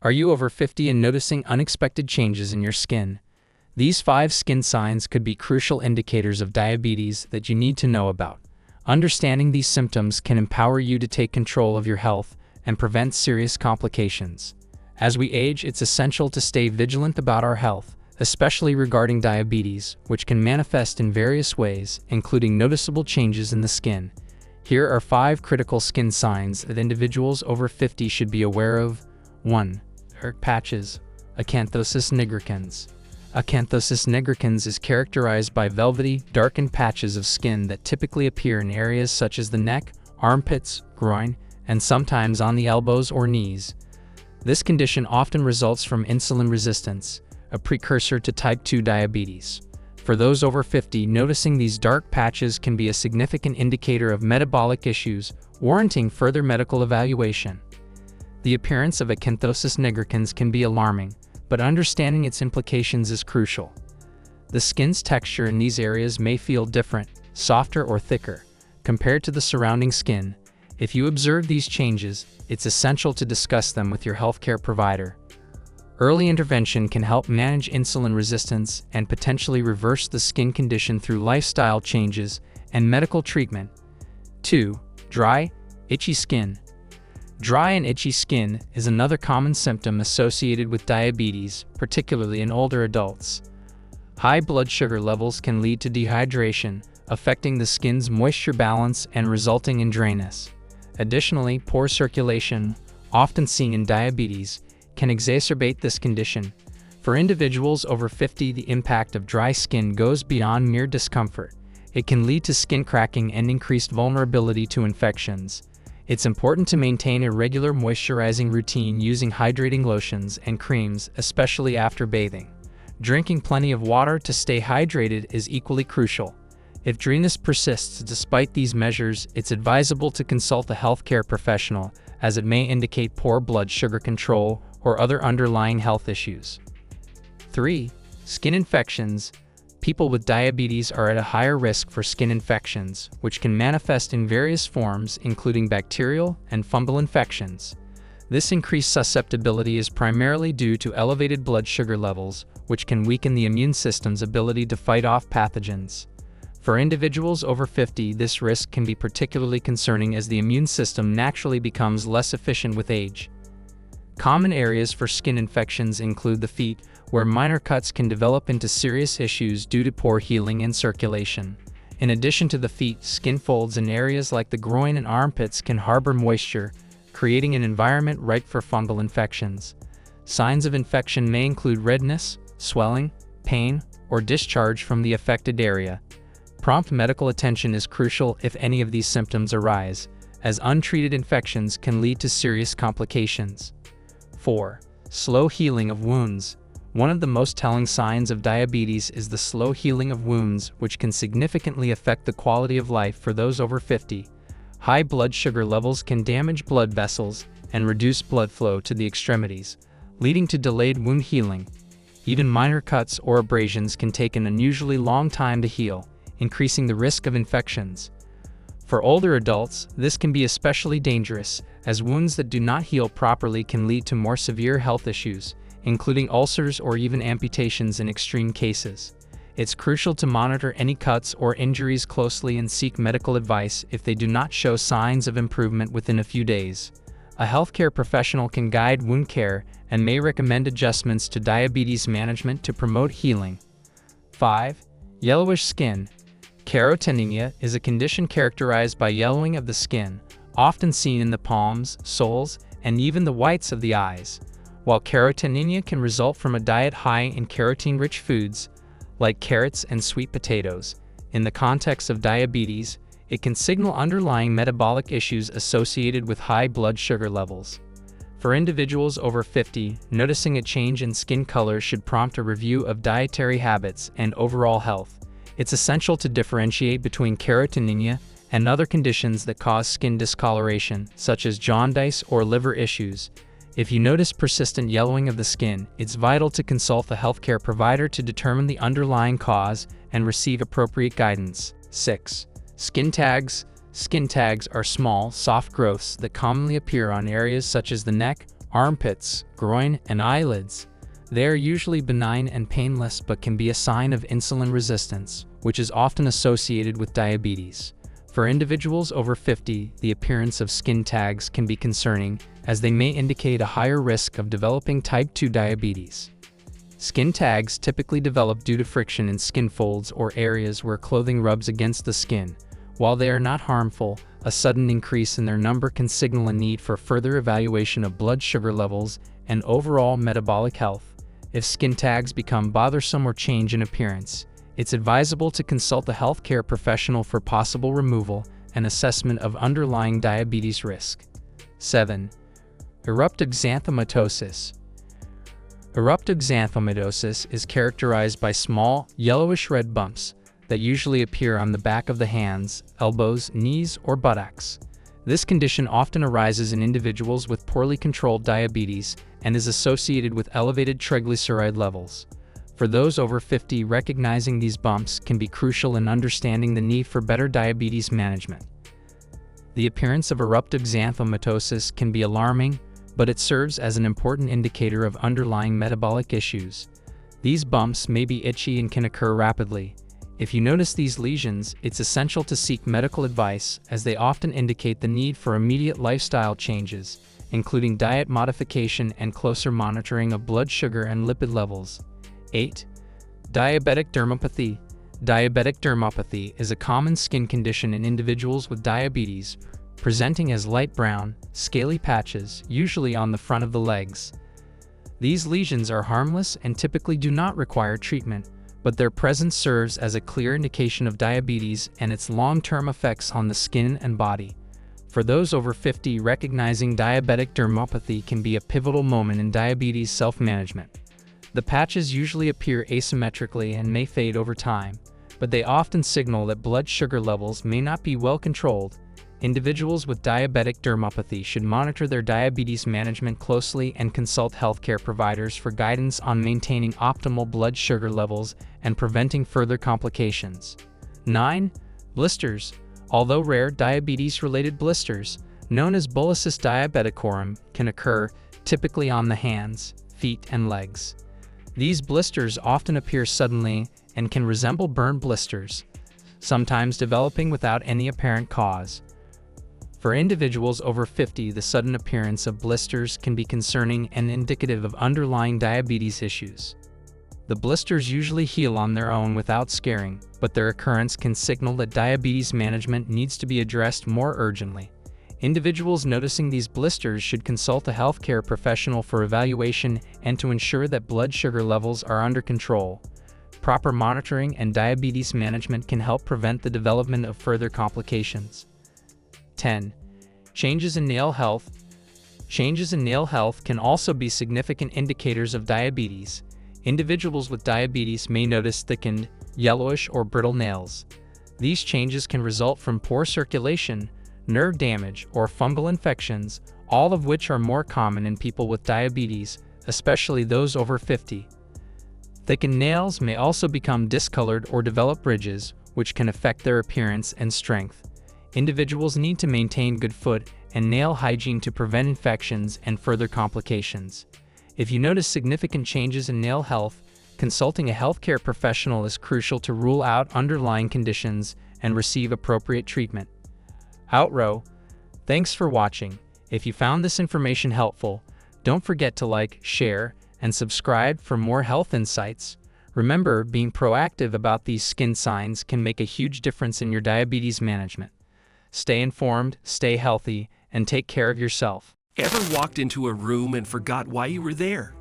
Are you over 50 and noticing unexpected changes in your skin? These 5 skin signs could be crucial indicators of diabetes that you need to know about. Understanding these symptoms can empower you to take control of your health and prevent serious complications. As we age, it's essential to stay vigilant about our health, especially regarding diabetes, which can manifest in various ways, including noticeable changes in the skin. Here are 5 critical skin signs that individuals over 50 should be aware of. 1. Dark patches. Acanthosis nigricans. Acanthosis nigricans is characterized by velvety, darkened patches of skin that typically appear in areas such as the neck, armpits, groin, and sometimes on the elbows or knees. This condition often results from insulin resistance, a precursor to type 2 diabetes. For those over 50, noticing these dark patches can be a significant indicator of metabolic issues, warranting further medical evaluation. The appearance of acanthosis nigricans can be alarming, but understanding its implications is crucial. The skin's texture in these areas may feel different, softer or thicker, compared to the surrounding skin. If you observe these changes, it's essential to discuss them with your healthcare provider. Early intervention can help manage insulin resistance and potentially reverse the skin condition through lifestyle changes and medical treatment. 2. Dry, itchy skin. Dry and itchy skin is another common symptom associated with diabetes, particularly in older adults. High blood sugar levels can lead to dehydration, affecting the skin's moisture balance and resulting in dryness. Additionally, poor circulation, often seen in diabetes, can exacerbate this condition. For individuals over 50, the impact of dry skin goes beyond mere discomfort. It can lead to skin cracking and increased vulnerability to infections. It's important to maintain a regular moisturizing routine using hydrating lotions and creams, especially after bathing. Drinking plenty of water to stay hydrated is equally crucial. If dryness persists despite these measures, it's advisable to consult a healthcare professional, as it may indicate poor blood sugar control or other underlying health issues. 3. Skin infections. People with diabetes are at a higher risk for skin infections, which can manifest in various forms, including bacterial and fungal infections. This increased susceptibility is primarily due to elevated blood sugar levels, which can weaken the immune system's ability to fight off pathogens. For individuals over 50, this risk can be particularly concerning as the immune system naturally becomes less efficient with age. Common areas for skin infections include the feet, where minor cuts can develop into serious issues due to poor healing and circulation. In addition to the feet, skin folds in areas like the groin and armpits can harbor moisture, creating an environment ripe for fungal infections. Signs of infection may include redness, swelling, pain, or discharge from the affected area. Prompt medical attention is crucial if any of these symptoms arise, as untreated infections can lead to serious complications. 4. Slow healing of wounds. One of the most telling signs of diabetes is the slow healing of wounds, which can significantly affect the quality of life for those over 50. High blood sugar levels can damage blood vessels and reduce blood flow to the extremities, leading to delayed wound healing. Even minor cuts or abrasions can take an unusually long time to heal, increasing the risk of infections. For older adults, this can be especially dangerous, as wounds that do not heal properly can lead to more severe health issues, including ulcers or even amputations in extreme cases. It's crucial to monitor any cuts or injuries closely and seek medical advice if they do not show signs of improvement within a few days. A healthcare professional can guide wound care and may recommend adjustments to diabetes management to promote healing. 5. Yellowish skin. Carotenemia is a condition characterized by yellowing of the skin, often seen in the palms, soles, and even the whites of the eyes. While carotenemia can result from a diet high in carotene-rich foods, like carrots and sweet potatoes, in the context of diabetes, it can signal underlying metabolic issues associated with high blood sugar levels. For individuals over 50, noticing a change in skin color should prompt a review of dietary habits and overall health. It's essential to differentiate between carotenemia and other conditions that cause skin discoloration, such as jaundice or liver issues. If you notice persistent yellowing of the skin, it's vital to consult a healthcare provider to determine the underlying cause and receive appropriate guidance. 6. Skin tags. Skin tags are small, soft growths that commonly appear on areas such as the neck, armpits, groin, and eyelids. They are usually benign and painless but can be a sign of insulin resistance, which is often associated with diabetes. For individuals over 50, the appearance of skin tags can be concerning, as they may indicate a higher risk of developing type 2 diabetes. Skin tags typically develop due to friction in skin folds or areas where clothing rubs against the skin. While they are not harmful, a sudden increase in their number can signal a need for further evaluation of blood sugar levels and overall metabolic health. If skin tags become bothersome or change in appearance, it's advisable to consult a healthcare professional for possible removal and assessment of underlying diabetes risk. 7. Eruptivexanthomatosis. Eruptivexanthomatosis is characterized by small, yellowish-red bumps that usually appear on the back of the hands, elbows, knees, or buttocks. This condition often arises in individuals with poorly controlled diabetes and is associated with elevated triglyceride levels. For those over 50, recognizing these bumps can be crucial in understanding the need for better diabetes management. The appearance of eruptivexanthomatosis can be alarming, but it serves as an important indicator of underlying metabolic issues. These bumps may be itchy and can occur rapidly. If you notice these lesions, it's essential to seek medical advice, as they often indicate the need for immediate lifestyle changes, including diet modification and closer monitoring of blood sugar and lipid levels. 8. Diabeticdermopathy. Diabeticdermopathy is a common skin condition in individuals with diabetes, presenting as light brown, scaly patches, usually on the front of the legs. These lesions are harmless and typically do not require treatment, but their presence serves as a clear indication of diabetes and its long-term effects on the skin and body. For those over 50, recognizing diabetic dermopathy can be a pivotal moment in diabetes self-management. The patches usually appear asymmetrically and may fade over time, but they often signal that blood sugar levels may not be well controlled. Individuals with diabetic dermopathy should monitor their diabetes management closely and consult healthcare providers for guidance on maintaining optimal blood sugar levels and preventing further complications. 9. Blisters. Although rare, diabetes-related blisters, known as bullous diabeticorum, can occur, typically on the hands, feet, and legs. These blisters often appear suddenly and can resemble burn blisters, sometimes developing without any apparent cause. For individuals over 50, the sudden appearance of blisters can be concerning and indicative of underlying diabetes issues. The blisters usually heal on their own without scaring, but their occurrence can signal that diabetes management needs to be addressed more urgently. Individuals noticing these blisters should consult a healthcare professional for evaluation and to ensure that blood sugar levels are under control. Proper monitoring and diabetes management can help prevent the development of further complications. 10. Changes in nail health. Changes in nail health can also be significant indicators of diabetes. Individuals with diabetes may notice thickened, yellowish, or brittle nails. These changes can result from poor circulation, nerve damage, or fungal infections, all of which are more common in people with diabetes, especially those over 50. Thickened nails may also become discolored or develop ridges, which can affect their appearance and strength. Individuals need to maintain good foot and nail hygiene to prevent infections and further complications. If you notice significant changes in nail health, consulting a healthcare professional is crucial to rule out underlying conditions and receive appropriate treatment. Outro. Thanks for watching. If you found this information helpful, don't forget to like, share, and subscribe for more health insights. Remember, being proactive about these skin signs can make a huge difference in your diabetes management. Stay informed, stay healthy, and take care of yourself. Ever walked into a room and forgot why you were there?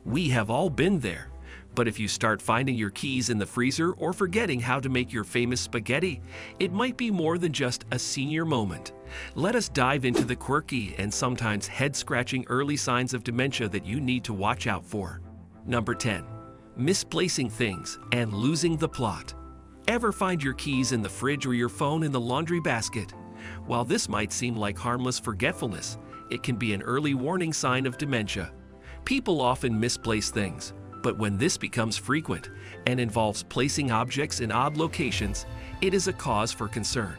We have all been there. But if you start finding your keys in the freezer or forgetting how to make your famous spaghetti, it might be more than just a senior moment. Let us dive into the quirky and sometimes head-scratching early signs of dementia that you need to watch out for. Number 10. Misplacing things and losing the plot. Ever find your keys in the fridge or your phone in the laundry basket? While this might seem like harmless forgetfulness, it can be an early warning sign of dementia. People often misplace things, but when this becomes frequent and involves placing objects in odd locations, it is a cause for concern.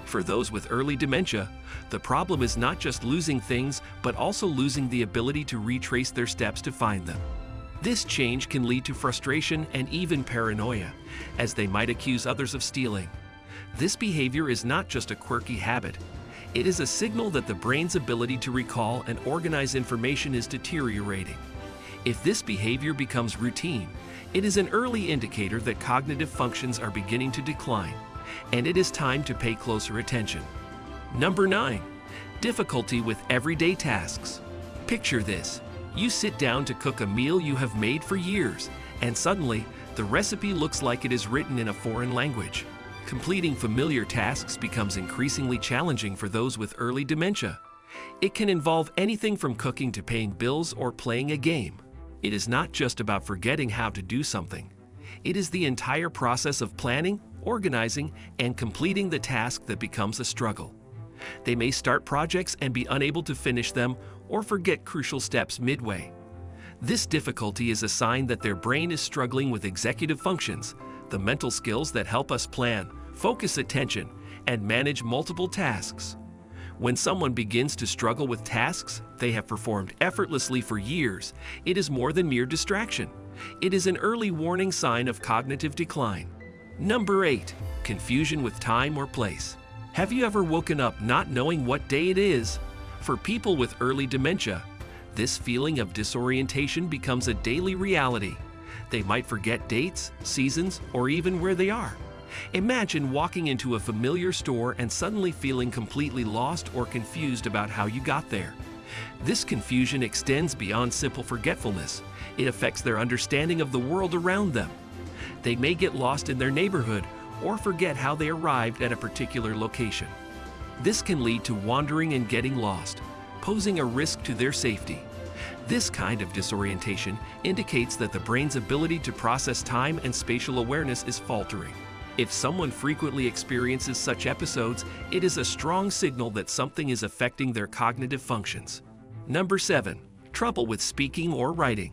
For those with early dementia, the problem is not just losing things, but also losing the ability to retrace their steps to find them. This change can lead to frustration and even paranoia, as they might accuse others of stealing. This behavior is not just a quirky habit. It is a signal that the brain's ability to recall and organize information is deteriorating. If this behavior becomes routine, it is an early indicator that cognitive functions are beginning to decline, and it is time to pay closer attention. Number 9. Difficulty with everyday tasks. Picture this. You sit down to cook a meal you have made for years, and suddenly, the recipe looks like it is written in a foreign language. Completing familiar tasks becomes increasingly challenging for those with early dementia. It can involve anything from cooking to paying bills or playing a game. It is not just about forgetting how to do something. It is the entire process of planning, organizing, and completing the task that becomes a struggle. They may start projects and be unable to finish them or forget crucial steps midway. This difficulty is a sign that their brain is struggling with executive functions, the mental skills that help us plan, focus attention, and manage multiple tasks. When someone begins to struggle with tasks they have performed effortlessly for years, it is more than mere distraction. It is an early warning sign of cognitive decline. Number 8. Confusion with time or place. Have you ever woken up not knowing what day it is? For people with early dementia, this feeling of disorientation becomes a daily reality. They might forget dates, seasons, or even where they are. Imagine walking into a familiar store and suddenly feeling completely lost or confused about how you got there. This confusion extends beyond simple forgetfulness. It affects their understanding of the world around them. They may get lost in their neighborhood or forget how they arrived at a particular location. This can lead to wandering and getting lost, posing a risk to their safety. This kind of disorientation indicates that the brain's ability to process time and spatial awareness is faltering. If someone frequently experiences such episodes, it is a strong signal that something is affecting their cognitive functions. Number 7. Trouble with speaking or writing.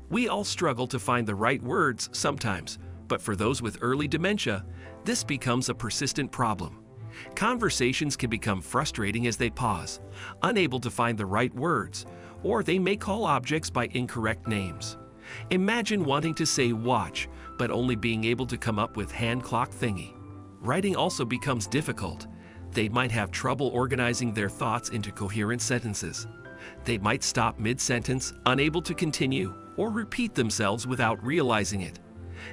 We all struggle to find the right words sometimes, but for those with early dementia, this becomes a persistent problem. Conversations can become frustrating as they pause, unable to find the right words, or they may call objects by incorrect names. Imagine wanting to say watch, but only being able to come up with hand clock thingy. Writing also becomes difficult. They might have trouble organizing their thoughts into coherent sentences. They might stop mid-sentence, unable to continue, or repeat themselves without realizing it.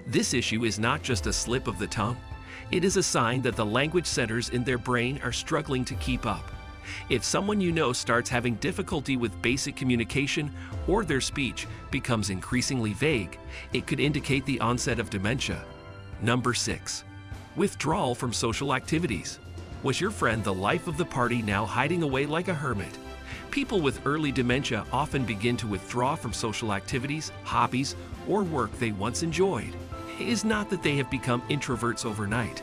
This issue is not just a slip of the tongue. It is a sign that the language centers in their brain are struggling to keep up. If someone you know starts having difficulty with basic communication or their speech becomes increasingly vague, it could indicate the onset of dementia. Number 6. Withdrawal from social activities. Was your friend the life of the party now hiding away like a hermit? People with early dementia often begin to withdraw from social activities, hobbies, or work they once enjoyed. It is not that they have become introverts overnight.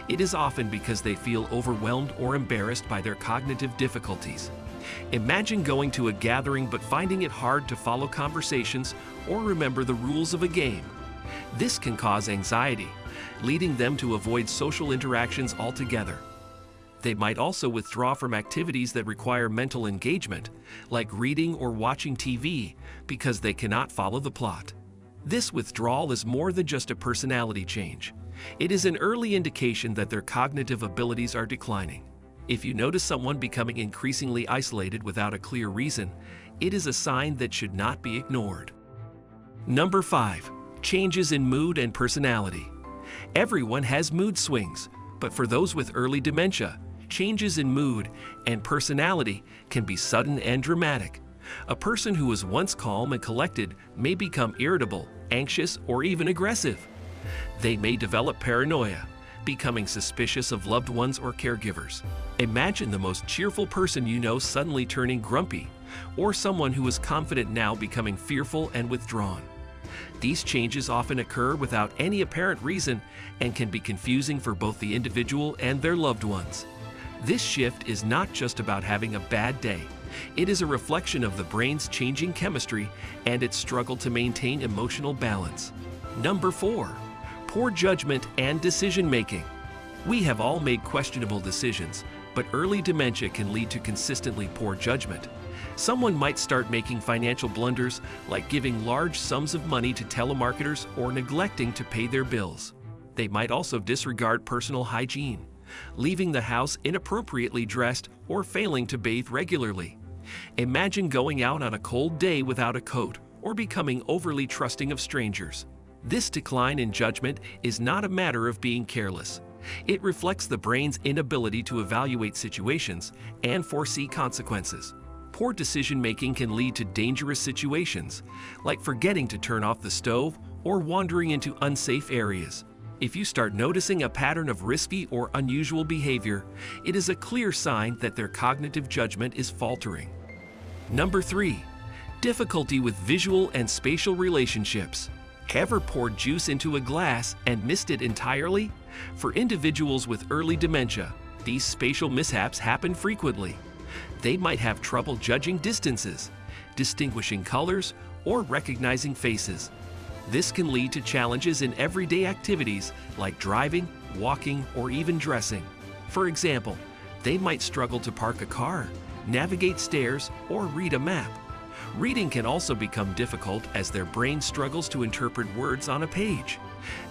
It is often because they feel overwhelmed or embarrassed by their cognitive difficulties. Imagine going to a gathering but finding it hard to follow conversations or remember the rules of a game. This can cause anxiety, leading them to avoid social interactions altogether. They might also withdraw from activities that require mental engagement, like reading or watching TV, because they cannot follow the plot. This withdrawal is more than just a personality change. It is an early indication that their cognitive abilities are declining. If you notice someone becoming increasingly isolated without a clear reason, it is a sign that should not be ignored. Number 5. Changes in mood and personality. Everyone has mood swings, but for those with early dementia, changes in mood and personality can be sudden and dramatic. A person who was once calm and collected may become irritable, anxious, or even aggressive. They may develop paranoia, becoming suspicious of loved ones or caregivers. Imagine the most cheerful person you know suddenly turning grumpy, or someone who is confident now becoming fearful and withdrawn. These changes often occur without any apparent reason and can be confusing for both the individual and their loved ones. This shift is not just about having a bad day. It is a reflection of the brain's changing chemistry and its struggle to maintain emotional balance. Number 4. Poor judgment and decision-making. We have all made questionable decisions, but early dementia can lead to consistently poor judgment. Someone might start making financial blunders like giving large sums of money to telemarketers or neglecting to pay their bills. They might also disregard personal hygiene, leaving the house inappropriately dressed or failing to bathe regularly. Imagine going out on a cold day without a coat or becoming overly trusting of strangers. This decline in judgment is not a matter of being careless. It reflects the brain's inability to evaluate situations and foresee consequences. Poor decision-making can lead to dangerous situations, like forgetting to turn off the stove or wandering into unsafe areas. If you start noticing a pattern of risky or unusual behavior, it is a clear sign that their cognitive judgment is faltering. Number 3. Difficulty with visual and spatial relationships. Ever poured juice into a glass and missed it entirely? For individuals with early dementia, these spatial mishaps happen frequently. They might have trouble judging distances, distinguishing colors, or recognizing faces. This can lead to challenges in everyday activities like driving, walking, or even dressing. For example, they might struggle to park a car, navigate stairs, or read a map. Reading can also become difficult as their brain struggles to interpret words on a page.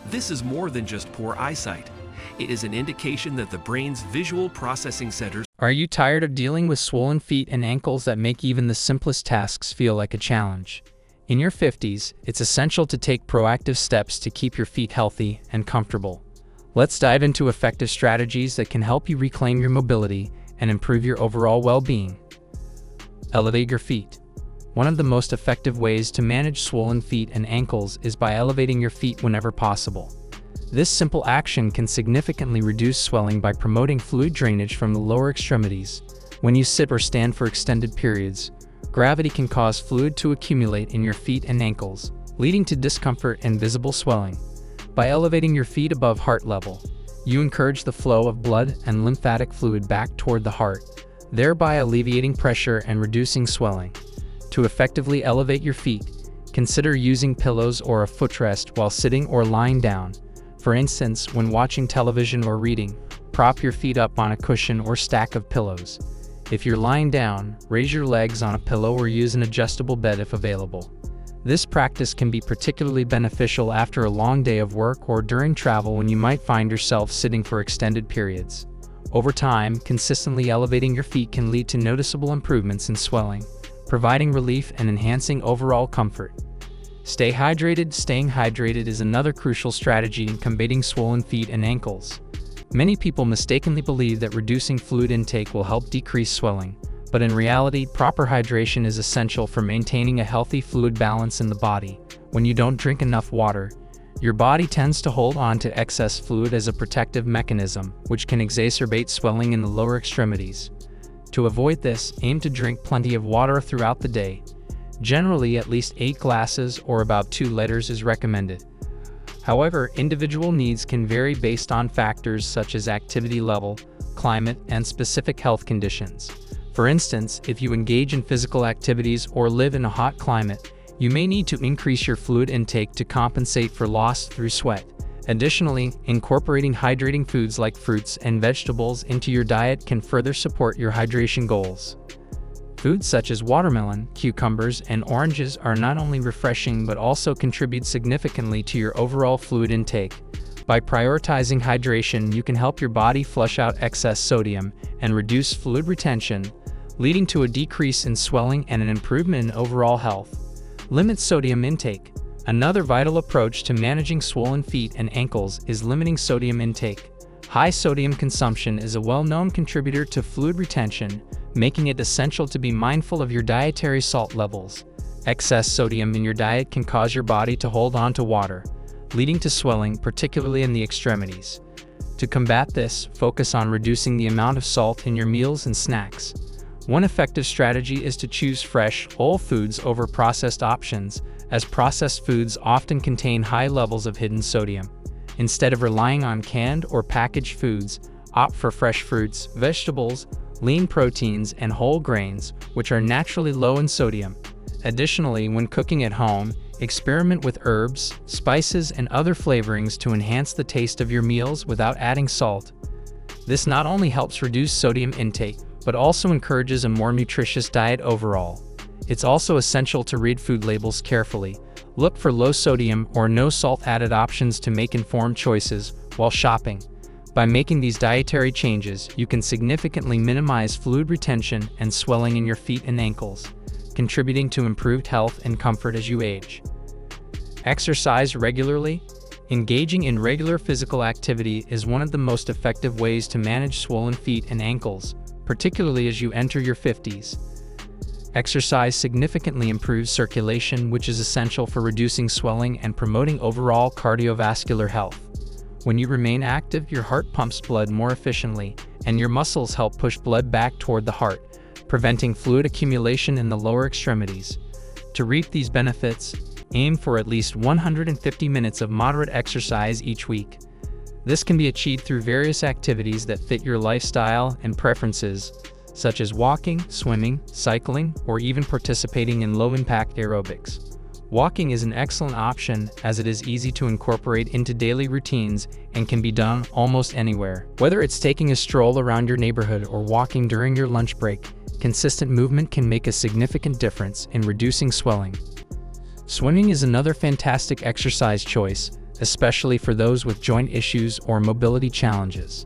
This is more than just poor eyesight. It is an indication that the brain's visual processing centers. Are you tired of dealing with swollen feet and ankles that make even the simplest tasks feel like a challenge? In your 50s, it's essential to take proactive steps to keep your feet healthy and comfortable. Let's dive into effective strategies that can help you reclaim your mobility and improve your overall well-being. Elevate your feet. One of the most effective ways to manage swollen feet and ankles is by elevating your feet whenever possible. This simple action can significantly reduce swelling by promoting fluid drainage from the lower extremities. When you sit or stand for extended periods, gravity can cause fluid to accumulate in your feet and ankles, leading to discomfort and visible swelling. By elevating your feet above heart level, you encourage the flow of blood and lymphatic fluid back toward the heart, thereby alleviating pressure and reducing swelling. To effectively elevate your feet, consider using pillows or a footrest while sitting or lying down. For instance, when watching television or reading, prop your feet up on a cushion or stack of pillows. If you're lying down, raise your legs on a pillow or use an adjustable bed if available. This practice can be particularly beneficial after a long day of work or during travel when you might find yourself sitting for extended periods. Over time, consistently elevating your feet can lead to noticeable improvements in swelling, providing relief and enhancing overall comfort. Stay hydrated. Staying hydrated is another crucial strategy in combating swollen feet and ankles. Many people mistakenly believe that reducing fluid intake will help decrease swelling, but in reality, proper hydration is essential for maintaining a healthy fluid balance in the body. When you don't drink enough water, your body tends to hold on to excess fluid as a protective mechanism, which can exacerbate swelling in the lower extremities. To avoid this, aim to drink plenty of water throughout the day. Generally, at least 8 glasses or about 2 liters is recommended. However, individual needs can vary based on factors such as activity level, climate, and specific health conditions. For instance, if you engage in physical activities or live in a hot climate, you may need to increase your fluid intake to compensate for loss through sweat. Additionally, incorporating hydrating foods like fruits and vegetables into your diet can further support your hydration goals. Foods such as watermelon, cucumbers, and oranges are not only refreshing but also contribute significantly to your overall fluid intake. By prioritizing hydration, you can help your body flush out excess sodium and reduce fluid retention, leading to a decrease in swelling and an improvement in overall health. Limit sodium intake. Another vital approach to managing swollen feet and ankles is limiting sodium intake. High sodium consumption is a well-known contributor to fluid retention, making it essential to be mindful of your dietary salt levels. Excess sodium in your diet can cause your body to hold on to water, leading to swelling, particularly in the extremities. To combat this, focus on reducing the amount of salt in your meals and snacks. One effective strategy is to choose fresh, whole foods over processed options, as processed foods often contain high levels of hidden sodium. Instead of relying on canned or packaged foods, opt for fresh fruits, vegetables, lean proteins, and whole grains, which are naturally low in sodium. Additionally, when cooking at home, experiment with herbs, spices, and other flavorings to enhance the taste of your meals without adding salt. This not only helps reduce sodium intake, but also encourages a more nutritious diet overall. It's also essential to read food labels carefully. Look for low sodium or no salt added options to make informed choices while shopping. By making these dietary changes, you can significantly minimize fluid retention and swelling in your feet and ankles, contributing to improved health and comfort as you age. Exercise regularly. Engaging in regular physical activity is one of the most effective ways to manage swollen feet and ankles, particularly as you enter your 50s. Exercise significantly improves circulation, which is essential for reducing swelling and promoting overall cardiovascular health. When you remain active, your heart pumps blood more efficiently, and your muscles help push blood back toward the heart, preventing fluid accumulation in the lower extremities. To reap these benefits, aim for at least 150 minutes of moderate exercise each week. This can be achieved through various activities that fit your lifestyle and preferences, such as walking, swimming, cycling, or even participating in low-impact aerobics. Walking is an excellent option as it is easy to incorporate into daily routines and can be done almost anywhere. Whether it's taking a stroll around your neighborhood or walking during your lunch break, consistent movement can make a significant difference in reducing swelling. Swimming is another fantastic exercise choice, especially for those with joint issues or mobility challenges.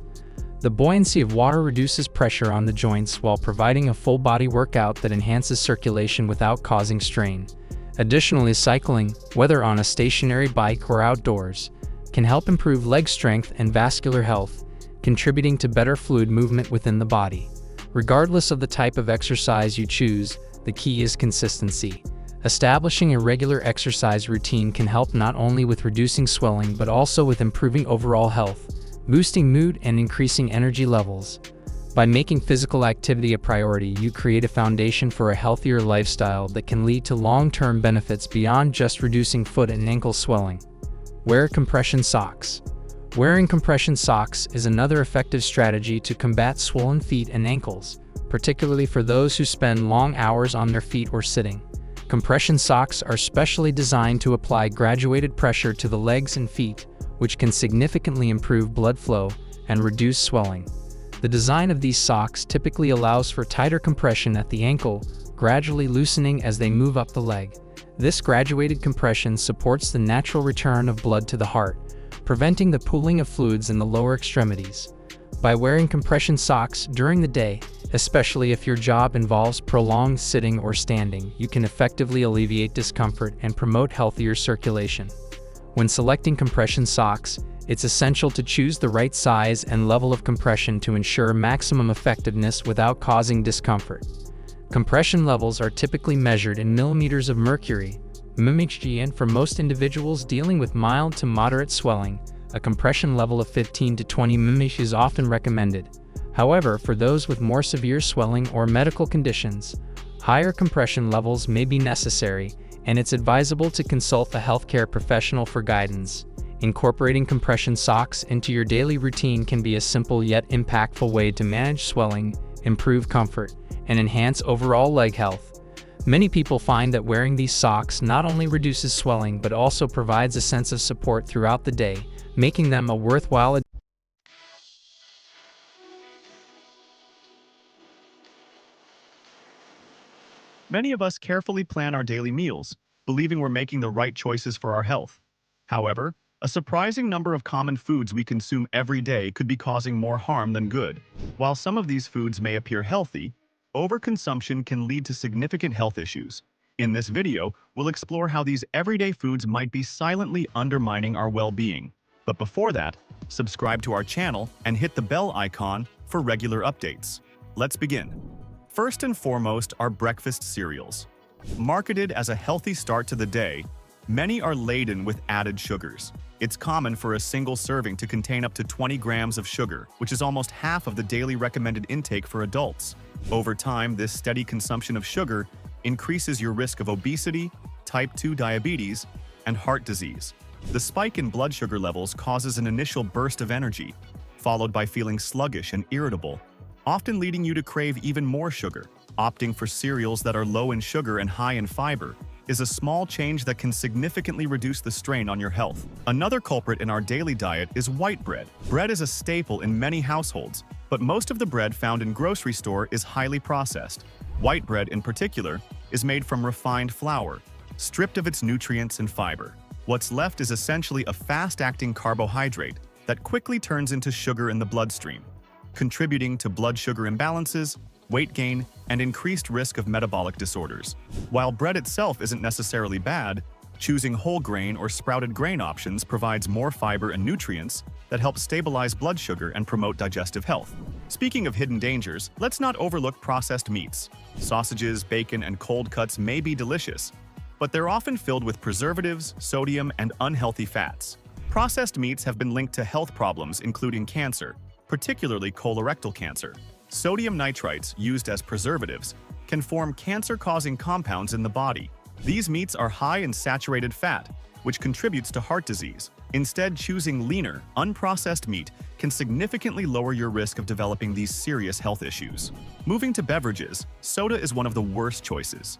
The buoyancy of water reduces pressure on the joints while providing a full-body workout that enhances circulation without causing strain. Additionally, cycling, whether on a stationary bike or outdoors, can help improve leg strength and vascular health, contributing to better fluid movement within the body. Regardless of the type of exercise you choose, the key is consistency. Establishing a regular exercise routine can help not only with reducing swelling but also with improving overall health, boosting mood, and increasing energy levels. By making physical activity a priority, you create a foundation for a healthier lifestyle that can lead to long-term benefits beyond just reducing foot and ankle swelling. Wear compression socks. Wearing compression socks is another effective strategy to combat swollen feet and ankles, particularly for those who spend long hours on their feet or sitting. Compression socks are specially designed to apply graduated pressure to the legs and feet, which can significantly improve blood flow and reduce swelling. The design of these socks typically allows for tighter compression at the ankle, gradually loosening as they move up the leg. This graduated compression supports the natural return of blood to the heart, preventing the pooling of fluids in the lower extremities. By wearing compression socks during the day, especially if your job involves prolonged sitting or standing, you can effectively alleviate discomfort and promote healthier circulation. When selecting compression socks, it's essential to choose the right size and level of compression to ensure maximum effectiveness without causing discomfort. Compression levels are typically measured in millimeters of mercury, mmHg, and for most individuals dealing with mild to moderate swelling, a compression level of 15 to 20 mmHg is often recommended. However, for those with more severe swelling or medical conditions, higher compression levels may be necessary, and it's advisable to consult a healthcare professional for guidance. Incorporating compression socks into your daily routine can be a simple yet impactful way to manage swelling, improve comfort, and enhance overall leg health. Many people find that wearing these socks not only reduces swelling but also provides a sense of support throughout the day, making them a worthwhile addition. Many of us carefully plan our daily meals, believing we're making the right choices for our health. However, a surprising number of common foods we consume every day could be causing more harm than good. While some of these foods may appear healthy, overconsumption can lead to significant health issues. In this video, we'll explore how these everyday foods might be silently undermining our well-being. But before that, subscribe to our channel and hit the bell icon for regular updates. Let's begin. First and foremost are breakfast cereals. Marketed as a healthy start to the day, many are laden with added sugars. It's common for a single serving to contain up to 20 grams of sugar, which is almost half of the daily recommended intake for adults. Over time, this steady consumption of sugar increases your risk of obesity, type 2 diabetes, and heart disease. The spike in blood sugar levels causes an initial burst of energy, followed by feeling sluggish and irritable, often leading you to crave even more sugar. Opting for cereals that are low in sugar and high in fiber is a small change that can significantly reduce the strain on your health. Another culprit in our daily diet is white bread. Bread is a staple in many households, but most of the bread found in grocery store is highly processed. White bread, in particular, is made from refined flour, stripped of its nutrients and fiber. What's left is essentially a fast-acting carbohydrate that quickly turns into sugar in the bloodstream, contributing to blood sugar imbalances, weight gain, and increased risk of metabolic disorders. While bread itself isn't necessarily bad, choosing whole grain or sprouted grain options provides more fiber and nutrients that help stabilize blood sugar and promote digestive health. Speaking of hidden dangers, let's not overlook processed meats. Sausages, bacon, and cold cuts may be delicious, but they're often filled with preservatives, sodium, and unhealthy fats. Processed meats have been linked to health problems including cancer, particularly colorectal cancer. Sodium nitrites, used as preservatives, can form cancer-causing compounds in the body. These meats are high in saturated fat, which contributes to heart disease. Instead, choosing leaner, unprocessed meat can significantly lower your risk of developing these serious health issues. Moving to beverages, soda is one of the worst choices.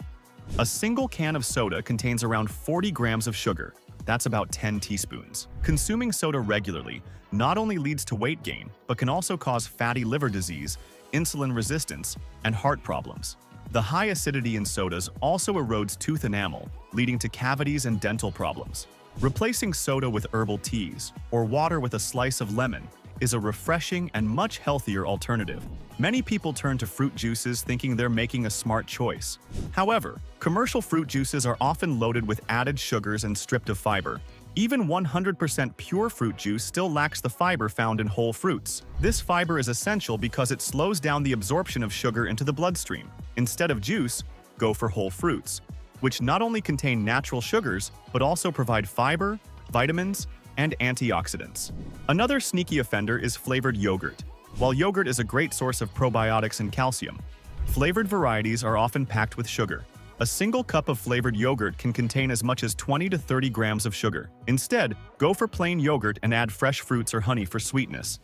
A single can of soda contains around 40 grams of sugar. That's about 10 teaspoons. Consuming soda regularly not only leads to weight gain, but can also cause fatty liver disease, insulin resistance, and heart problems. The high acidity in sodas also erodes tooth enamel, leading to cavities and dental problems. Replacing soda with herbal teas or water with a slice of lemon is a refreshing and much healthier alternative. Many people turn to fruit juices thinking they're making a smart choice. However, commercial fruit juices are often loaded with added sugars and stripped of fiber. Even 100% pure fruit juice still lacks the fiber found in whole fruits. This fiber is essential because it slows down the absorption of sugar into the bloodstream. Instead of juice, go for whole fruits, which not only contain natural sugars, but also provide fiber, vitamins, and antioxidants. Another sneaky offender is flavored yogurt. While yogurt is a great source of probiotics and calcium, flavored varieties are often packed with sugar. A single cup of flavored yogurt can contain as much as 20 to 30 grams of sugar. Instead, go for plain yogurt and add fresh fruits or honey for sweetness.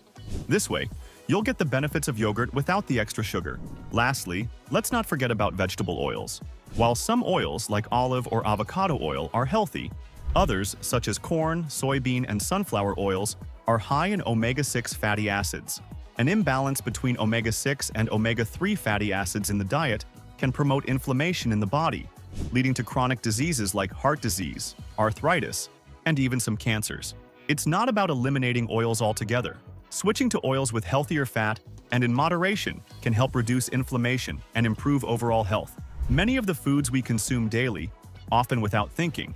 This way, you'll get the benefits of yogurt without the extra sugar. Lastly, let's not forget about vegetable oils. While some oils, like olive or avocado oil, are healthy, others, such as corn, soybean, and sunflower oils, are high in omega-6 fatty acids. An imbalance between omega-6 and omega-3 fatty acids in the diet can promote inflammation in the body, leading to chronic diseases like heart disease, arthritis, and even some cancers. It's not about eliminating oils altogether. Switching to oils with healthier fat and in moderation can help reduce inflammation and improve overall health. Many of the foods we consume daily, often without thinking,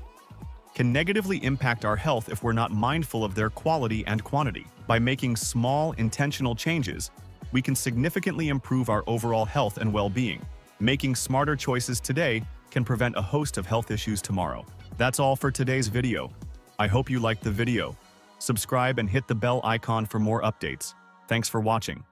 can negatively impact our health if we're not mindful of their quality and quantity. By making small, intentional changes, we can significantly improve our overall health and well-being. Making smarter choices today can prevent a host of health issues tomorrow. That's all for today's video. I hope you liked the video. Subscribe and hit the bell icon for more updates. Thanks for watching.